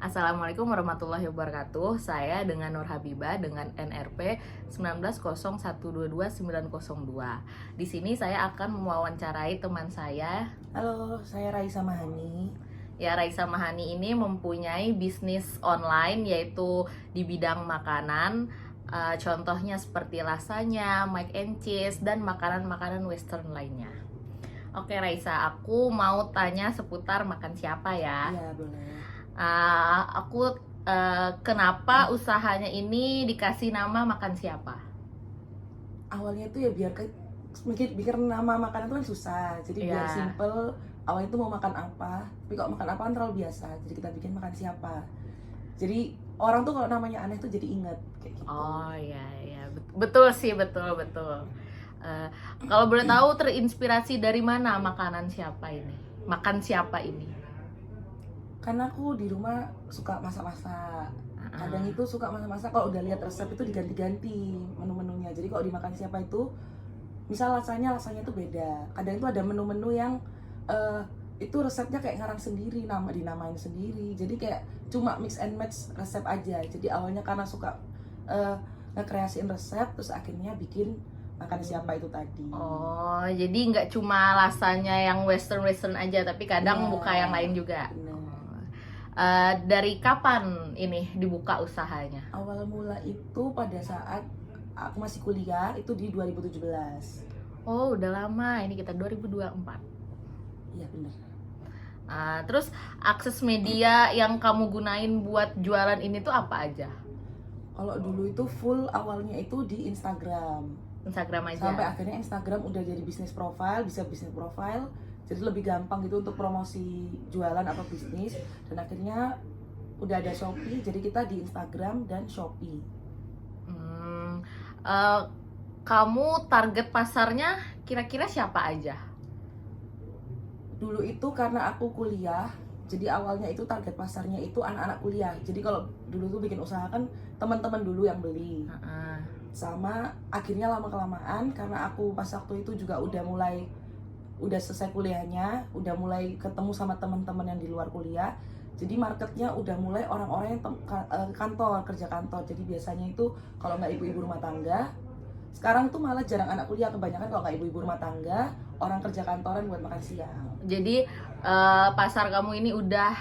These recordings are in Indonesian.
Assalamualaikum warahmatullahi wabarakatuh. Saya dengan Nur Habibah dengan NRP 1901229902. Di sini saya akan mewawancarai teman saya. Halo, saya Raisa Mahani. Ya, Raisa Mahani ini mempunyai bisnis online yaitu di bidang makanan. Contohnya seperti lasanya, mac and cheese, dan makanan-makanan western lainnya. Oke Raisa, aku mau tanya seputar makan siapa ya. Iya, boleh. Kenapa usahanya ini dikasih nama makan siapa? Awalnya itu ya bikin nama makanan itu kan susah. Jadi biar Ya, simple, awalnya itu mau makan apa. Tapi kalau makan apa kan terlalu biasa. Jadi kita bikin makan siapa. Jadi orang tuh kalau namanya aneh tuh jadi inget kayak gitu. oh ya, ya, betul sih, betul, betul. Eh, Kalau boleh tahu terinspirasi dari mana makanan siapa ini? Makan siapa ini? Karena aku di rumah suka masak-masak. Kadang Ah, itu suka masak-masak, kalau udah lihat resep itu diganti-ganti menu-menunya. Jadi kalau dimakan siapa itu, misal rasanya itu beda. Kadang itu ada menu-menu yang eh, itu resepnya kayak ngarang sendiri, dinamain sendiri. Jadi kayak cuma mix and match resep aja. Jadi awalnya karena suka eh, ngekreasiin resep, terus akhirnya bikin makan siapa itu tadi. oh, jadi nggak cuma rasanya yang western aja, tapi kadang Iya, buka yang lain juga. bener. Dari kapan ini dibuka usahanya? Awal mula itu pada saat aku masih kuliah, itu di 2017. Oh, udah lama. Ini kita 2024. Iya bener. Terus akses media yang kamu gunain buat jualan ini tuh apa aja? Kalau dulu itu full awalnya itu di Instagram. Instagram Sampai aja. akhirnya Instagram udah jadi bisnis profile, bisa bisnis profile. Jadi lebih gampang gitu untuk promosi jualan atau bisnis. Dan akhirnya udah ada Shopee, jadi kita di Instagram dan Shopee. Hmm, eh, Kamu target pasarnya kira-kira siapa aja? Dulu itu karena aku kuliah, jadi awalnya itu target pasarnya itu anak-anak kuliah. Jadi kalau dulu tuh bikin usaha kan teman-teman dulu yang beli. Heeh. Sama akhirnya lama kelamaan karena aku pas waktu itu juga udah selesai kuliahnya, udah mulai ketemu sama teman-teman yang di luar kuliah. Jadi marketnya udah mulai orang-orang yang kantor, kerja kantor. Jadi biasanya itu kalau nggak ibu-ibu rumah tangga, sekarang tuh malah jarang anak kuliah, kebanyakan kalau nggak ibu-ibu rumah tangga, orang kerja kantoran buat makan siang. Jadi pasar kamu ini udah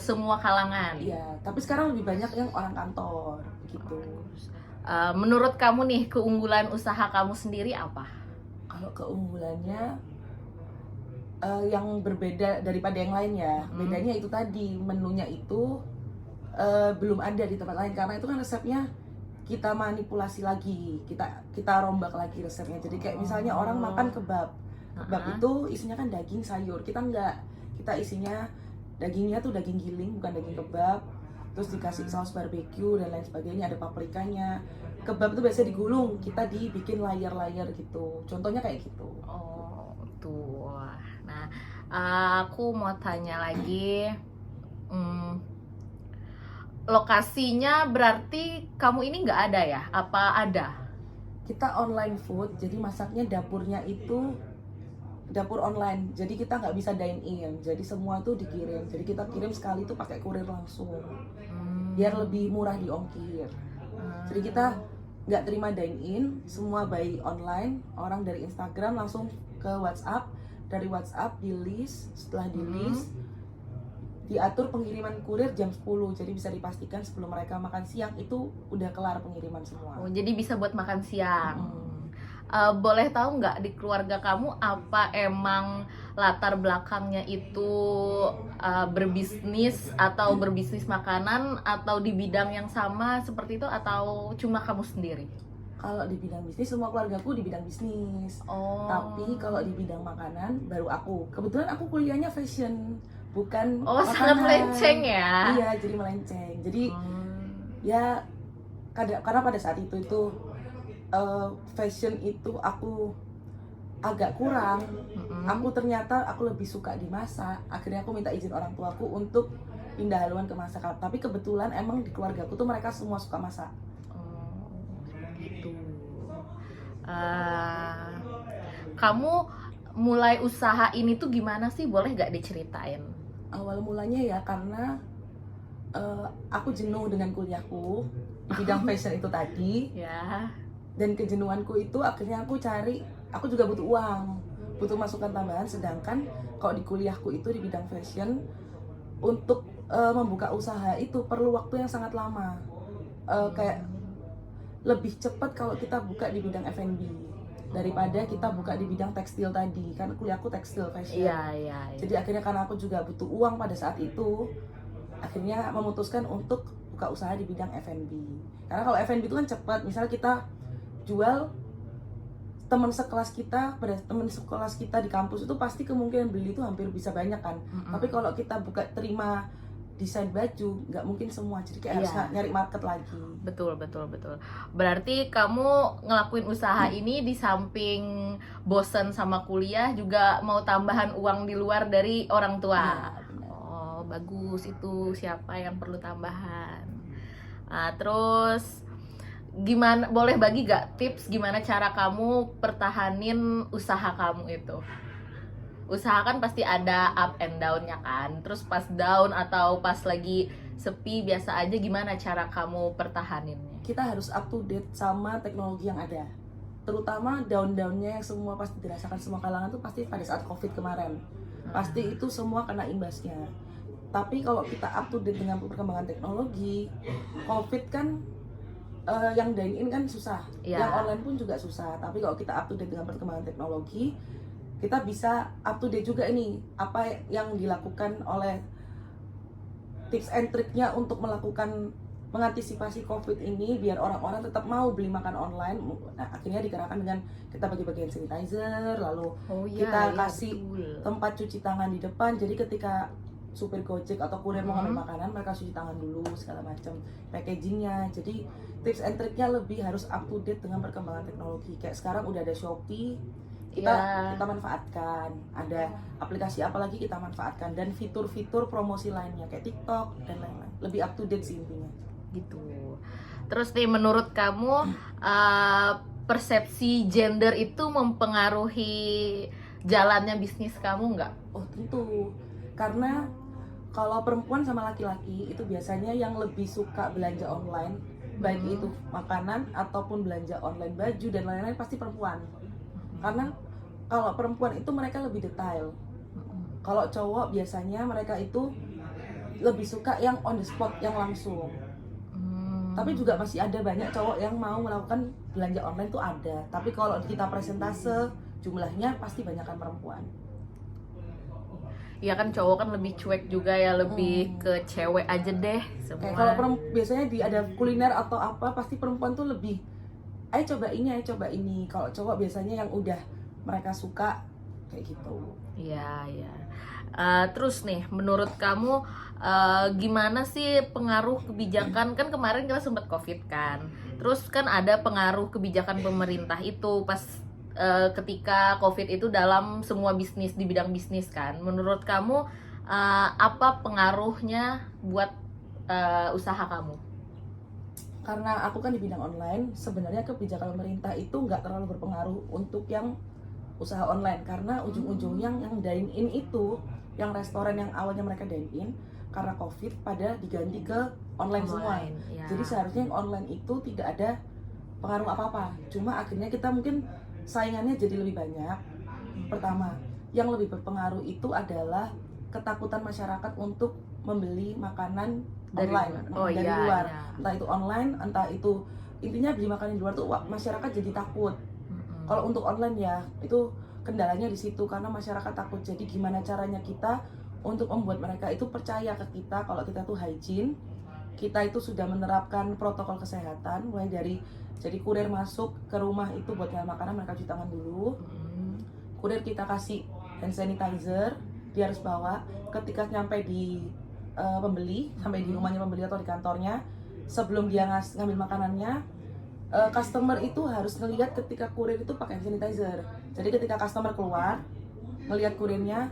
semua kalangan. Iya, tapi sekarang lebih banyak yang orang kantor, begitu. Menurut kamu nih keunggulan usaha kamu sendiri apa? Kalau keunggulannya yang berbeda daripada yang lain ya, bedanya itu tadi menunya itu belum ada di tempat lain karena itu kan resepnya kita manipulasi lagi, kita rombak lagi resepnya. Jadi kayak misalnya orang makan kebab, kebab itu isinya kan daging sayur, kita enggak, kita isinya dagingnya tuh daging giling bukan daging kebab, terus dikasih saus barbeque dan lain sebagainya, ada paprikanya. Kebab itu biasanya digulung, kita dibikin layer-layer gitu, contohnya kayak gitu. Oh, tuh. Nah, aku mau tanya lagi. Hmm, Lokasinya berarti kamu ini nggak ada ya? Apa ada? Kita online food, jadi masaknya dapurnya itu dapur online, jadi kita nggak bisa dine in, jadi semua tuh dikirim, jadi kita kirim sekali tuh pakai kurir langsung biar lebih murah di ongkir. Jadi kita nggak terima dine in, semua by online, orang dari Instagram langsung ke WhatsApp, dari WhatsApp di list, setelah di list diatur pengiriman kurir jam 10, jadi bisa dipastikan sebelum mereka makan siang itu udah kelar pengiriman semua. Oh, jadi bisa buat makan siang. Hmm. Boleh tahu nggak di keluarga kamu apa emang latar belakangnya itu berbisnis atau berbisnis makanan atau di bidang yang sama seperti itu atau cuma kamu sendiri? Kalau di bidang bisnis, semua keluargaku di bidang bisnis. Oh. Tapi kalau di bidang makanan, baru aku. Kebetulan aku kuliahnya fashion, bukan Oh, makanan. sangat melenceng ya. Iya, jadi melenceng. Jadi ya karena pada saat itu fashion itu aku agak kurang. Aku ternyata aku lebih suka di masak. Akhirnya aku minta izin orang tuaku untuk pindah haluan ke masak. Tapi kebetulan emang di keluargaku tuh mereka semua suka masak. Oh, gitu. Kamu mulai usaha ini tuh gimana sih? Boleh gak diceritain? Awal mulanya ya karena aku jenuh dengan kuliahku di bidang fashion itu tadi, Ya. dan kejenuhanku itu akhirnya aku juga butuh uang, butuh masukan tambahan. Sedangkan kalau di kuliahku itu di bidang fashion, untuk membuka usaha itu perlu waktu yang sangat lama. Kayak lebih cepat kalau kita buka di bidang F&B daripada kita buka di bidang tekstil tadi, kan kuliahku tekstil fashion. Iya, iya, iya. Jadi akhirnya karena aku juga butuh uang pada saat itu, akhirnya memutuskan untuk buka usaha di bidang F&B. Karena kalau F&B itu kan cepat, misalnya kita jual, teman sekelas kita di kampus itu pasti kemungkinan beli itu hampir bisa banyak kan. Tapi kalau kita buka terima desain baju, nggak mungkin semua, jadi kayak harus Iya. nyari market lagi. Betul. Berarti kamu ngelakuin usaha ini di samping bosen sama kuliah juga mau tambahan uang di luar dari orang tua. Iya, benar. Oh, bagus itu, siapa yang perlu tambahan. Nah, terus gimana, boleh bagi gak tips gimana cara kamu pertahanin usaha kamu itu? Usaha kan pasti ada up and down-nya kan. Terus pas down atau pas lagi sepi biasa aja, gimana cara kamu pertahaninnya? Kita harus up to date sama teknologi yang ada, terutama daun-daunnya yang semua pasti dirasakan semua kalangan tuh pasti pada saat COVID kemarin. Pasti itu semua kena imbasnya. Tapi kalau kita up to date dengan perkembangan teknologi, COVID kan yang dine-in kan susah, Ya. yang online pun juga susah. Tapi kalau kita up to date dengan perkembangan teknologi, kita bisa up to date juga ini apa yang dilakukan oleh tips and triknya untuk mengantisipasi COVID ini biar orang-orang tetap mau beli makan online. Nah, akhirnya digerakkan dengan kita bagi-bagi hand sanitizer, lalu kita kasih tempat cuci tangan di depan. Jadi ketika supir Gojek atau kurir mau ngambil makanan, mereka cuci tangan dulu segala macam, packagingnya. Jadi tips and triknya lebih harus up to date dengan perkembangan teknologi. Kayak sekarang udah ada Shopee, kita manfaatkan, ada aplikasi apa lagi kita manfaatkan, dan fitur-fitur promosi lainnya kayak TikTok dan lain-lain. Lebih up to date sih intinya. Gitu. Terus nih, menurut kamu persepsi gender itu mempengaruhi jalannya bisnis kamu nggak? Oh tentu, karena kalau perempuan sama laki-laki itu biasanya yang lebih suka belanja online, baik itu makanan ataupun belanja online baju dan lain-lain, pasti perempuan. Karena kalau perempuan itu mereka lebih detail. Kalau cowok biasanya mereka itu lebih suka yang on the spot, yang langsung. Tapi juga masih ada banyak cowok yang mau melakukan belanja online tuh ada. Tapi kalau kita persentase jumlahnya pasti banyakkan perempuan. Ya kan cowok kan lebih cuek juga ya, lebih ke cewek aja deh semua. Kayak kalau biasanya ada kuliner atau apa, pasti perempuan tuh lebih ayo coba ini. Kalau cowok biasanya yang udah mereka suka kayak gitu. Iya. Terus nih, menurut kamu gimana sih pengaruh kebijakan, kan kemarin kita sempat COVID kan, terus kan ada pengaruh kebijakan pemerintah itu pas ketika COVID itu dalam semua bisnis, di bidang bisnis kan. Menurut kamu apa pengaruhnya buat usaha kamu? Karena aku kan di bidang online, sebenarnya kebijakan pemerintah itu nggak terlalu berpengaruh untuk yang usaha online, karena ujung-ujungnya yang dine-in itu, yang restoran yang awalnya mereka dine-in, karena COVID pada diganti ke online semua. Ya. Jadi seharusnya yang online itu tidak ada pengaruh apa-apa. Cuma akhirnya kita mungkin saingannya jadi lebih banyak. Pertama, yang lebih berpengaruh itu adalah ketakutan masyarakat untuk membeli makanan dari online luar. dari luar. Entah itu online, entah itu intinya beli makanan di luar tuh masyarakat jadi takut. Kalau untuk online ya itu kendalanya di situ, karena masyarakat takut. Jadi gimana caranya kita untuk membuat mereka itu percaya ke kita kalau kita tuh hygiene, kita itu sudah menerapkan protokol kesehatan, mulai dari jadi kurir masuk ke rumah itu buat ngambil makanan mereka cuci tangan dulu. Kurir kita kasih hand sanitizer, dia harus bawa ketika nyampe di pembeli, sampai di rumahnya pembeli atau di kantornya, sebelum dia ngambil makanannya, customer itu harus ngelihat ketika kurir itu pakai hand sanitizer. Jadi ketika customer keluar, ngelihat kurirnya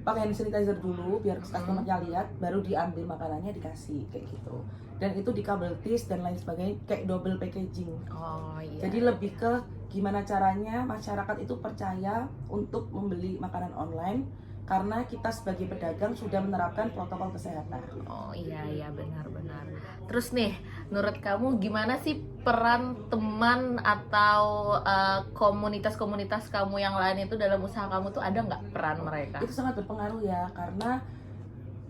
pakai hand sanitizer dulu, biar customernya lihat, baru diambil makanannya dikasih kayak gitu. Dan itu di kabel tis dan lain sebagainya, kayak double packaging. Jadi lebih ke gimana caranya masyarakat itu percaya untuk membeli makanan online, karena kita sebagai pedagang sudah menerapkan protokol kesehatan. Oh iya benar-benar. Terus nih, menurut kamu gimana sih peran teman atau komunitas-komunitas kamu yang lain itu dalam usaha kamu tuh, ada nggak peran mereka? Itu sangat berpengaruh ya, karena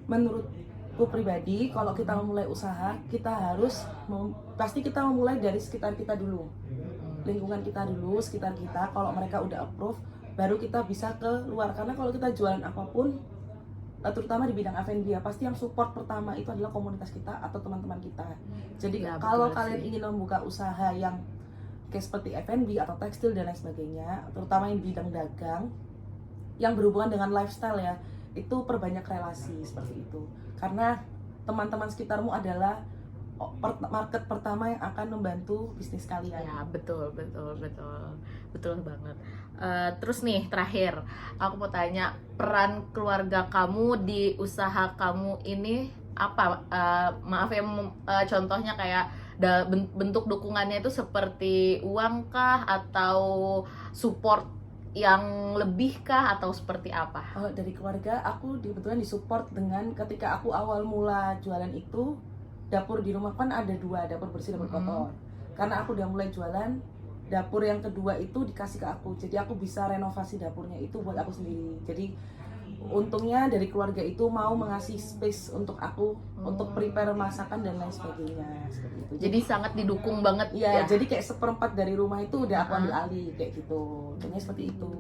menurutku pribadi kalau kita memulai usaha kita harus pasti kita memulai dari sekitar kita dulu, lingkungan kita dulu, sekitar kita. Kalau mereka udah approve baru kita bisa ke luar, karena kalau kita jualan apapun terutama di bidang F&B ya, pasti yang support pertama itu adalah komunitas kita atau teman-teman kita. Jadi Ya, kalau betul kalian sih. ingin membuka usaha yang kayak seperti F&B atau tekstil dan lain sebagainya, terutama yang bidang dagang yang berhubungan dengan lifestyle ya, itu perbanyak relasi seperti itu, karena teman-teman sekitarmu adalah market pertama yang akan membantu bisnis kalian. Ya betul banget. Terus nih terakhir, aku mau tanya, peran keluarga kamu di usaha kamu ini apa? Maaf ya, contohnya kayak bentuk dukungannya itu seperti uang kah, atau support yang lebih kah, atau seperti apa? Dari keluarga aku kebetulan disupport dengan ketika aku awal mula jualan itu, dapur di rumah kan ada 2, dapur bersih, dapur kotor. Karena aku udah mulai jualan, dapur yang kedua itu dikasih ke aku, jadi aku bisa renovasi dapurnya itu buat aku sendiri. Jadi untungnya dari keluarga itu mau mengasih space untuk aku untuk prepare masakan dan lain sebagainya, seperti itu. Jadi sangat didukung banget ya, ya. jadi kayak 1/4 dari rumah itu udah aku ambil alih kayak gitu. Contohnya seperti itu.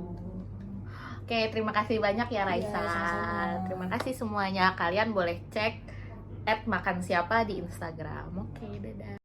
Oke, terima kasih banyak ya Raisa. sama-sama. Terima kasih semuanya. Kalian boleh cek @makansiapa di Instagram. Oke, dadah.